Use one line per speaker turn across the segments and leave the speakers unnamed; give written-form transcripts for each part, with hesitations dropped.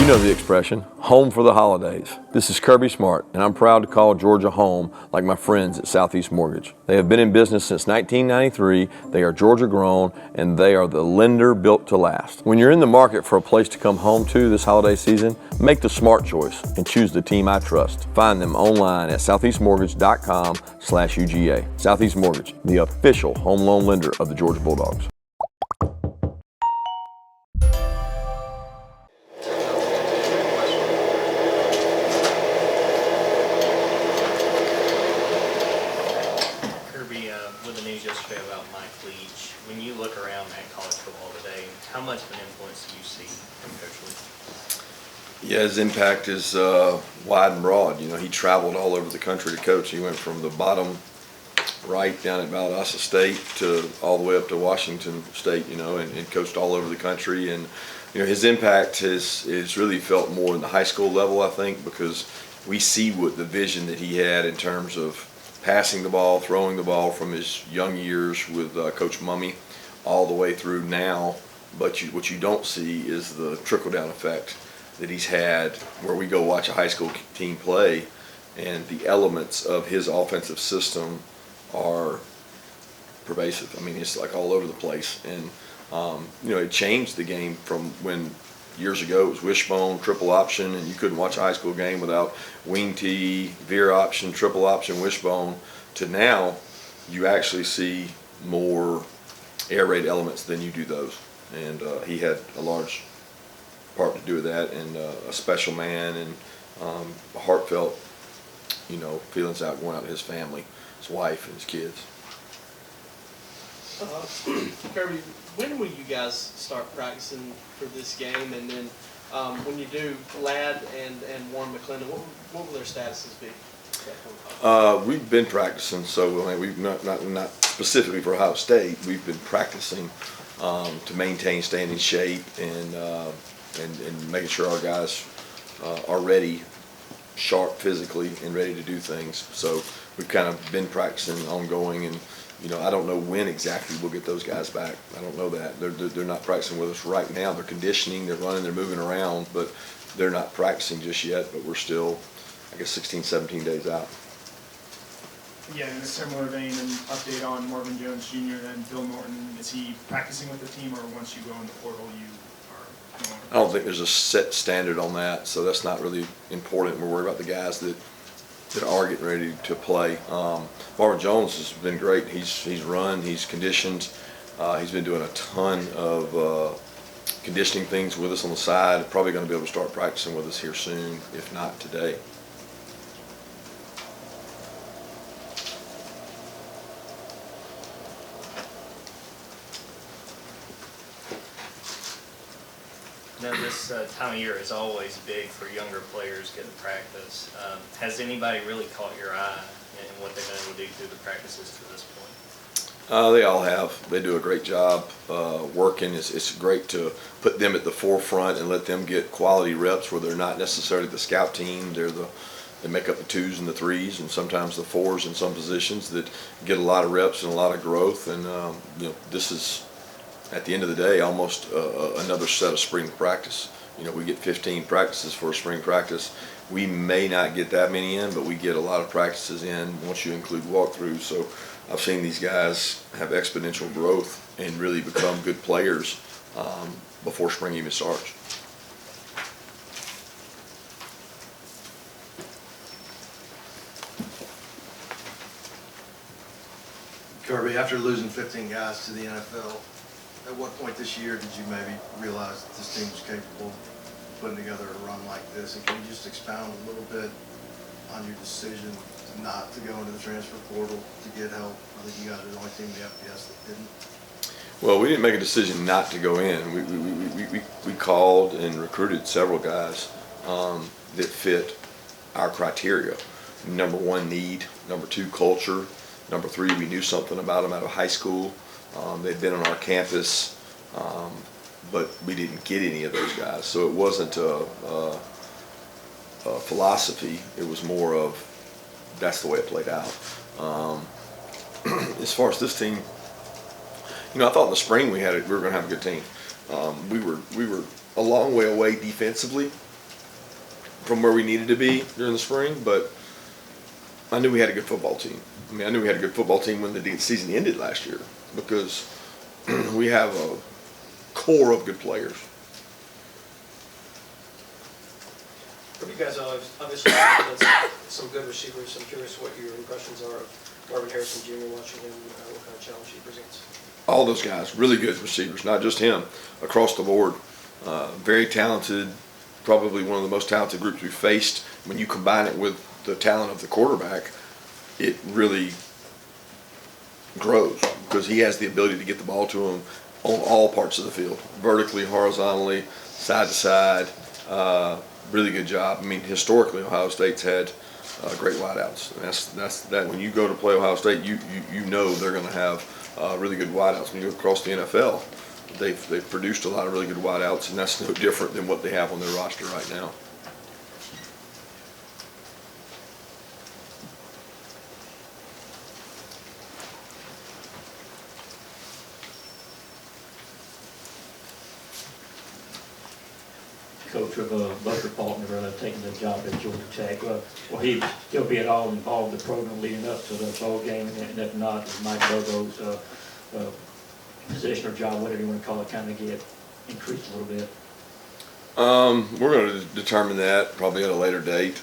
know the expression, home for the holidays. This is Kirby Smart, and I'm proud to call Georgia home like my friends at Southeast Mortgage. They have been in business since 1993, they are Georgia grown, and they are the lender built to last. When you're in the market for a place to come home to this holiday season, make the smart choice and choose the team I trust. Find them online at southeastmortgage.com/UGA. Southeast Mortgage, the official home loan lender of the Georgia Bulldogs.
With the news yesterday about Mike Leach, when you look around at college football today, how much of an influence do you see from Coach Leach?
Yeah, his impact is wide and broad. You know, he traveled all over the country to coach. He went from the bottom right down at Valdosta State to all the way up to Washington State, you know, and coached all over the country. And, you know, his impact is really felt more in the high school level, I think, because we see what the vision that he had in terms of passing the ball, throwing the ball from his young years with Coach Mummy all the way through now. But what you don't see is the trickle-down effect that he's had where we go watch a high school team play and the elements of his offensive system are pervasive. I mean, it's like all over the place. And, you know, it changed the game from when years ago it was wishbone, triple option, and you couldn't watch a high school game without wing tee, veer option, triple option, wishbone, to now you actually see more air raid elements than you do those. And he had a large part to do with that, and a special man, and a heartfelt, you know, feelings out going out to his family, his wife and his kids.
Kirby, when will you guys start practicing for this game? And then when you do, Ladd and Warren McClendon, what will their statuses be?
We've been practicing, so I mean, we've not specifically for Ohio State. We've been practicing to maintain standing shape and making sure our guys are ready, sharp physically, and ready to do things. So we've kind of been practicing ongoing, and you know, I don't know when exactly we'll get those guys back. I don't know that. They're not practicing with us right now. They're conditioning, they're running, they're moving around, but they're not practicing just yet. But we're still, I guess, 16, 17 days out.
Yeah, in a similar vein, an update on Marvin Jones Jr. and Bill Norton. Is he practicing with the team, or once you go in the portal, you are?
I don't think there's a set standard on that, so that's not really important. We're worried about the guys that are getting ready to play. Marvin Jones has been great. He's run, he's conditioned, he's been doing a ton of conditioning things with us on the side. Probably going to be able to start practicing with us here soon, if not today.
Now, this time of year is always big for younger players getting practice. Has anybody really caught your eye in what they've been able to do through the practices to this point?
They all have. They do a great job working. It's great to put them at the forefront and let them get quality reps where they're not necessarily the scout team. They make up the 2s and the 3s and sometimes the 4s in some positions that get a lot of reps and a lot of growth. And you know, this is, at the end of the day, almost another set of spring practice. You know, we get 15 practices for a spring practice. We may not get that many in, but we get a lot of practices in once you include walkthroughs. So I've seen these guys have exponential growth and really become good players before spring even starts.
Kirby, after losing 15 guys to the NFL, at what point this year did you maybe realize that this team was capable of putting together a run like this? And can you just expound a little bit on your decision not to go into the transfer portal to get help? I think you guys are the only team in the FBS that didn't.
Well, we didn't make a decision not to go in. We called and recruited several guys that fit our criteria. Number 1, need. Number 2, culture. Number 3, we knew something about them out of high school. They'd been on our campus, but we didn't get any of those guys. So it wasn't a philosophy. It was more of that's the way it played out. As far as this team, you know, I thought in the spring we were going to have a good team. We were a long way away defensively from where we needed to be during the spring, but I knew we had a good football team. I mean, I knew we had a good football team when the season ended last year because we have a core of good players.
You guys obviously have some good receivers. I'm curious what your impressions are of Marvin Harrison Jr. watching him, what kind of challenge he presents.
All those guys, really good receivers, not just him, across the board. Very talented, probably one of the most talented groups we've faced. When you combine it with the talent of the quarterback, it really grows because he has the ability to get the ball to him on all parts of the field, vertically, horizontally, side to side. Really good job. I mean, historically, Ohio State's had great wideouts. And that's that. When you go to play Ohio State, you know they're going to have really good wideouts. When you go across the NFL, they've produced a lot of really good wideouts, and that's no different than what they have on their roster right now.
Coach of Buster Faulkner taking the job at Georgia Tech. Will he still be at all involved in the program leading up to the bowl game? And if not, is Mike Virgo's position or job, whatever you want to call it, kind of get increased a little bit?
We're going to determine that probably at a later date.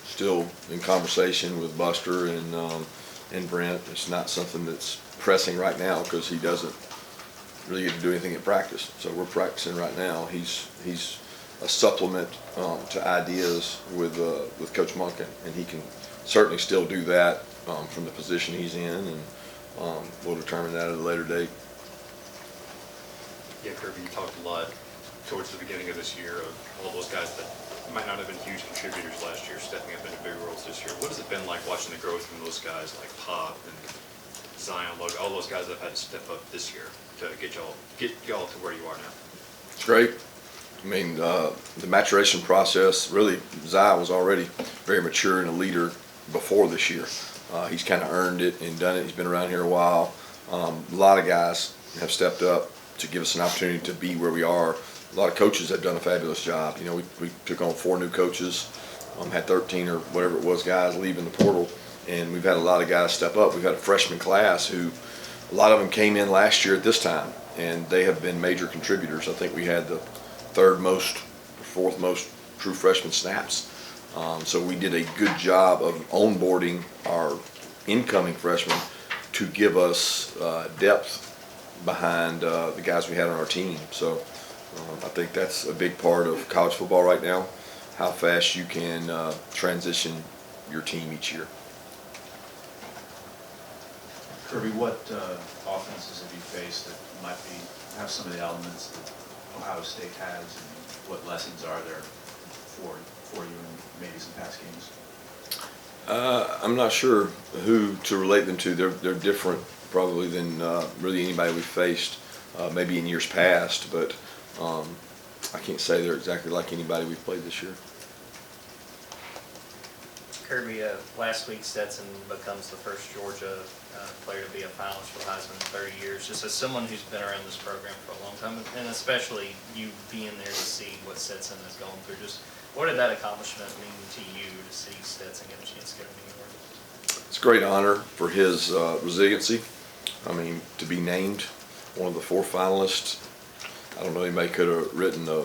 Still in conversation with Buster and Brent. It's not something that's pressing right now because he doesn't really get to do anything in practice. So we're practicing right now. He's a supplement to ideas with Coach Monken, and he can certainly still do that from the position he's in, and we'll determine that at a later date.
Yeah, Kirby, you talked a lot towards the beginning of this year of all those guys that might not have been huge contributors last year stepping up into big roles this year. What has it been like watching the growth from those guys like Pop and Zion, all those guys that have had to step up this year to get y'all to where you are now?
It's great. I mean, the maturation process, really, Zion was already very mature and a leader before this year. He's kind of earned it and done it. He's been around here a while. A lot of guys have stepped up to give us an opportunity to be where we are. A lot of coaches have done a fabulous job. You know, we took on 4 new coaches, had 13 or whatever it was guys leaving the portal, and we've had a lot of guys step up. We've had a freshman class who, a lot of them came in last year at this time, and they have been major contributors. I think we had the 3rd most, 4th most true freshman snaps. So we did a good job of onboarding our incoming freshmen to give us depth behind the guys we had on our team. So I think that's a big part of college football right now, how fast you can transition your team each year.
Kirby, what offenses have you faced that might have some of the elements that Ohio State has, and what lessons are there for you in maybe some past games?
I'm not sure who to relate them to. They're different probably than really anybody we've faced maybe in years past, but I can't say they're exactly like anybody we've played this year.
Kirby, last week Stetson becomes the first Georgia player to be a finalist for Heisman in 30 years. Just as someone who's been around this program for a long time, and especially you being there to see what Stetson has gone through, just what did that accomplishment mean to you to see Stetson get a chance to go to New York?
It's a great honor for his resiliency. I mean, to be named one of the 4 finalists, I don't know, anybody could have written a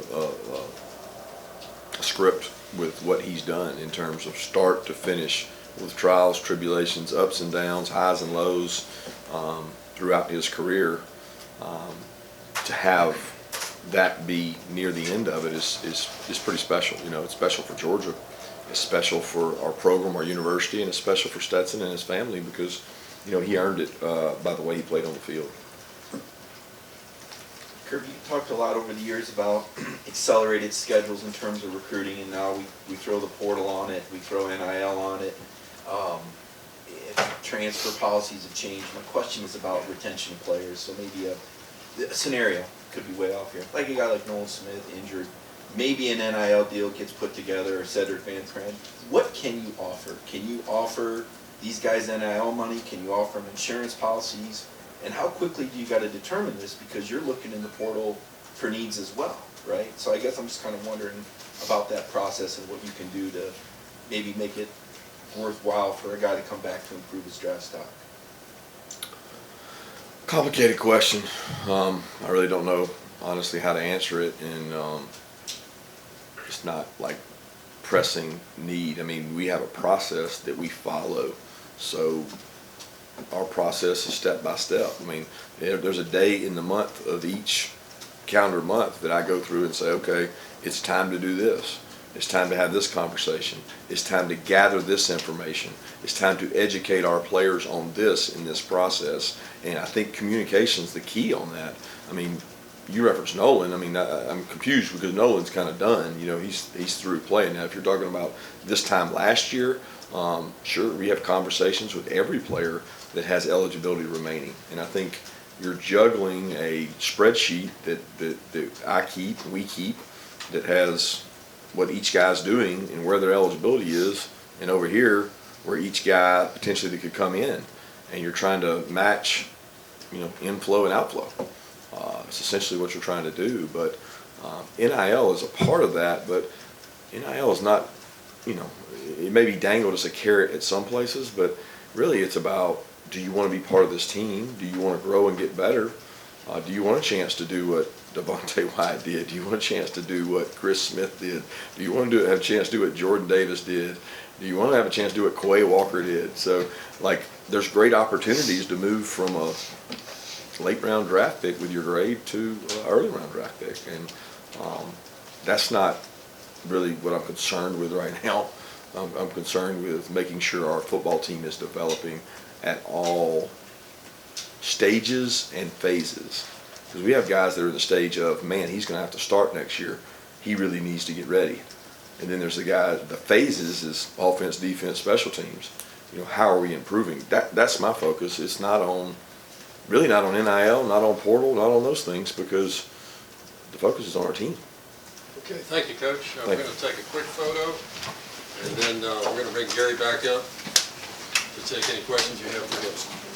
script with what he's done in terms of start to finish with trials, tribulations, ups and downs, highs and lows throughout his career. To have that be near the end of it is pretty special. You know, it's special for Georgia. It's special for our program, our university, and it's special for Stetson and his family because, you know, he earned it by the way he played on the field.
Kirby, you talked a lot over the years about accelerated schedules in terms of recruiting, and now we throw the portal on it, we throw NIL on it. Transfer policies have changed. My question is about retention of players. So maybe a scenario could be way off here. Like a guy like Nolan Smith injured, maybe an NIL deal gets put together, or Cedric Van Tran. What can you offer? Can you offer these guys NIL money? Can you offer them insurance policies? And how quickly do you got to determine this, because you're looking in the portal for needs as well, right? So I guess I'm just kind of wondering about that process and what you can do to maybe make it worthwhile for a guy to come back to improve his draft stock?
Complicated question. I really don't know, honestly, how to answer it, and it's not like pressing need. I mean, we have a process that we follow, so our process is step by step. I mean, there's a day in the month of each calendar month that I go through and say, okay, it's time to do this. It's time to have this conversation. It's time to gather this information. It's time to educate our players on this in this process. And I think communication's the key on that. I mean, you referenced Nolan. I mean, I'm confused because Nolan's kind of done. You know, he's through playing. Now, if you're talking about this time last year, sure, we have conversations with every player that has eligibility remaining. And I think you're juggling a spreadsheet that I keep, we keep, that has what each guy's doing and where their eligibility is, and over here where each guy potentially that could come in, and you're trying to match, you know, inflow and outflow. It's essentially what you're trying to do. But NIL is a part of that, but NIL is not, you know, it may be dangled as a carrot at some places, but really it's about, do you want to be part of this team? Do you want to grow and get better? Do you want a chance to do what Devontae White did? Do you want a chance to do what Chris Smith did? Do you want to have a chance to do what Jordan Davis did? Do you want to have a chance to do what Quay Walker did? So, like, there's great opportunities to move from a late round draft pick with your grade to early round draft pick, and that's not really what I'm concerned with right now. I'm concerned with making sure our football team is developing at all stages and phases, because we have guys that are in the stage of, man, he's going to have to start next year. He really needs to get ready. And then there's the phases is offense, defense, special teams. You know, how are we improving? That's my focus. It's not on, really not on NIL, not on portal, not on those things, because the focus is on our team.
Okay, thank you, Coach. We're
Thank
going to take a quick photo, and then we're going to bring Gary back up to take any questions you have for us.